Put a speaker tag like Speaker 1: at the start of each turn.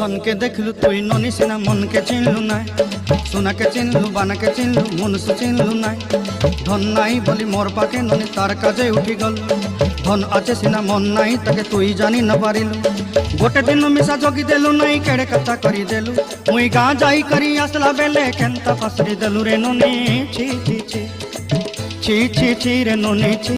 Speaker 1: ধনকে দেখলু তুই ননি সিনা মনকে চিনলু নাই, সোনাকে চিনলু বানাকে চিনলু মনুষ্য চিনলু নাই। ধন নাই বলি মোর পাকে ননি তার কাজে উঠি গল, ধন আছে সিনা মন নাই তাকে তুই জানি না পারিলু। গোটে দিন মিশা জগি দেলু নাই কেড়ে কথা করি দেলু, মুই গাঁ যাই করি আসলা বেলে কেনতা পাসরি দেলু রে ননি। ছি ছি ছি ছি ছি ছি রে ননি ছি।